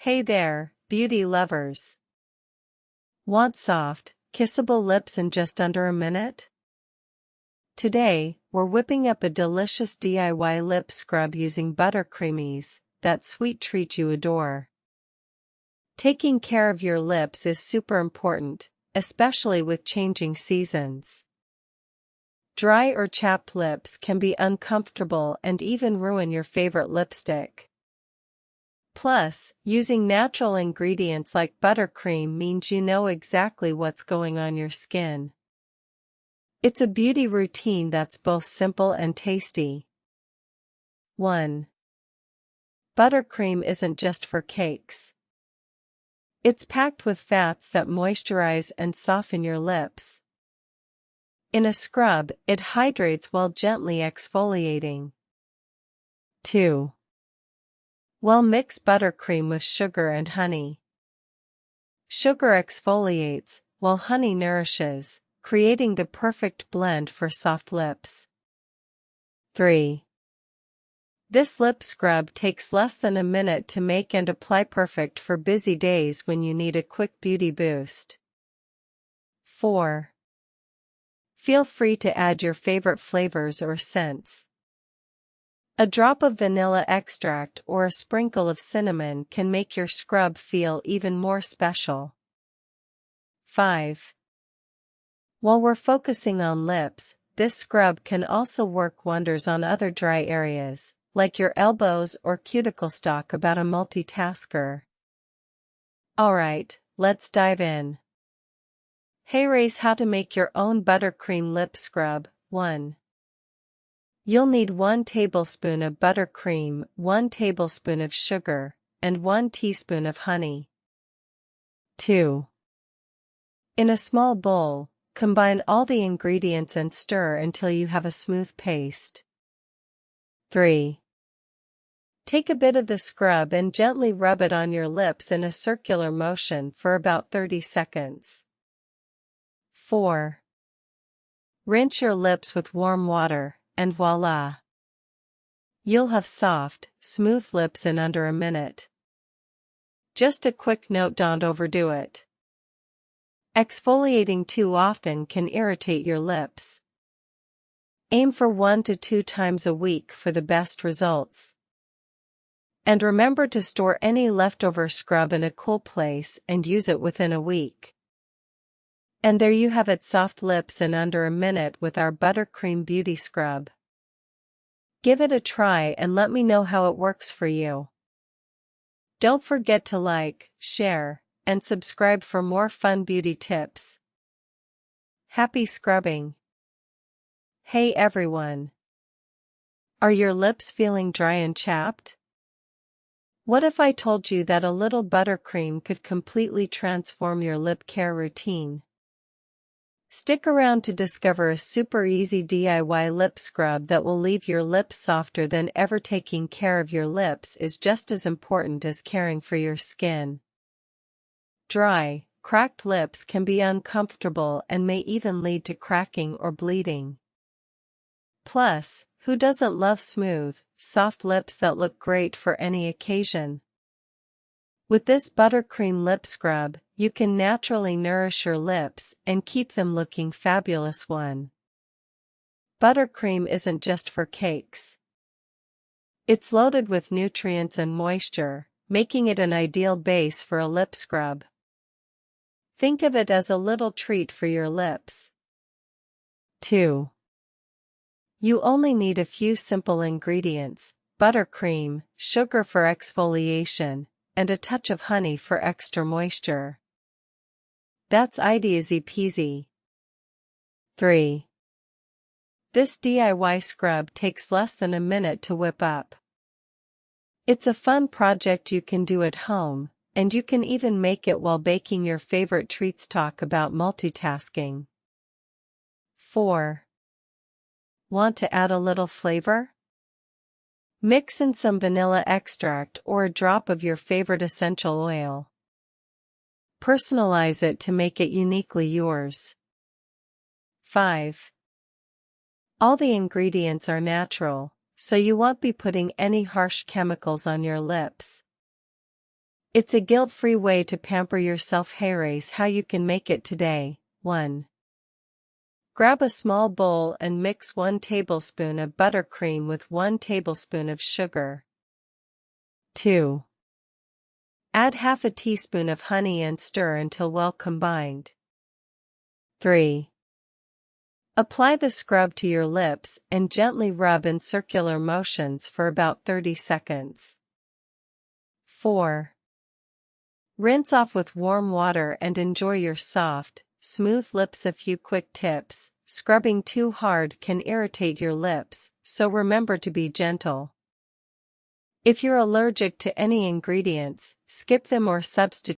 Hey there, beauty lovers! Want soft, kissable lips in just under a minute? Today, we're whipping up a delicious DIY lip scrub using Buttercreamies, that sweet treat you adore. Taking care of your lips is super important, especially with changing seasons. Dry or chapped lips can be uncomfortable and even ruin your favorite lipstick. Plus, using natural ingredients like buttercream means you know exactly what's going on your skin. It's a beauty routine that's both simple and tasty. 1. Buttercream isn't just for cakes. It's packed with fats that moisturize and soften your lips. In a scrub, it hydrates while gently exfoliating. 2. Well, mix buttercream with sugar and honey. Sugar exfoliates, while honey nourishes, creating the perfect blend for soft lips. 3. This lip scrub takes less than a minute to make and apply, perfect for busy days when you need a quick beauty boost. 4. Feel free to add your favorite flavors or scents. A drop of vanilla extract or a sprinkle of cinnamon can make your scrub feel even more special. 5. While we're focusing on lips, this scrub can also work wonders on other dry areas, like your elbows or cuticle. Talk about a multitasker. Alright, let's dive in. Here's how to make your own buttercream lip scrub. 1. You'll need 1 tablespoon of buttercream, 1 tablespoon of sugar, and 1 teaspoon of honey. 2. In a small bowl, combine all the ingredients and stir until you have a smooth paste. 3. Take a bit of the scrub and gently rub it on your lips in a circular motion for about 30 seconds. 4. Rinse your lips with warm water, and voila! You'll have soft, smooth lips in under a minute. Just a quick note: don't overdo it. Exfoliating too often can irritate your lips. Aim for 1 to 2 times a week for the best results. And remember to store any leftover scrub in a cool place and use it within a week. And there you have it, soft lips in under a minute with our buttercream beauty scrub. Give it a try and let me know how it works for you. Don't forget to like, share, and subscribe for more fun beauty tips. Happy scrubbing! Hey everyone! Are your lips feeling dry and chapped? What if I told you that a little buttercream could completely transform your lip care routine? Stick around to discover a super easy DIY lip scrub that will leave your lips softer than ever. Taking care of your lips is just as important as caring for your skin. Dry, cracked lips can be uncomfortable and may even lead to cracking or bleeding. Plus, who doesn't love smooth, soft lips that look great for any occasion? With this buttercream lip scrub, you can naturally nourish your lips and keep them looking fabulous. 1. Buttercream isn't just for cakes. It's loaded with nutrients and moisture, making it an ideal base for a lip scrub. Think of it as a little treat for your lips. 2. You only need a few simple ingredients: buttercream, sugar for exfoliation, and a touch of honey for extra moisture. That's easy peasy. 3. This DIY scrub takes less than a minute to whip up. It's a fun project you can do at home, and you can even make it while baking your favorite treats. Talk about multitasking. 4. Want to add a little flavor? Mix in some vanilla extract or a drop of your favorite essential oil. Personalize it to make it uniquely yours. 5. All the ingredients are natural, so you won't be putting any harsh chemicals on your lips. It's a guilt-free way to pamper yourself. Here's how you can make it today. 1. Grab a small bowl and mix 1 tablespoon of buttercream with 1 tablespoon of sugar. 2. Add half a teaspoon of honey and stir until well combined. 3. Apply the scrub to your lips and gently rub in circular motions for about 30 seconds. 4. Rinse off with warm water and enjoy your soft, smooth lips. A few quick tips: scrubbing too hard can irritate your lips, so remember to be gentle. If you're allergic to any ingredients, skip them or substitute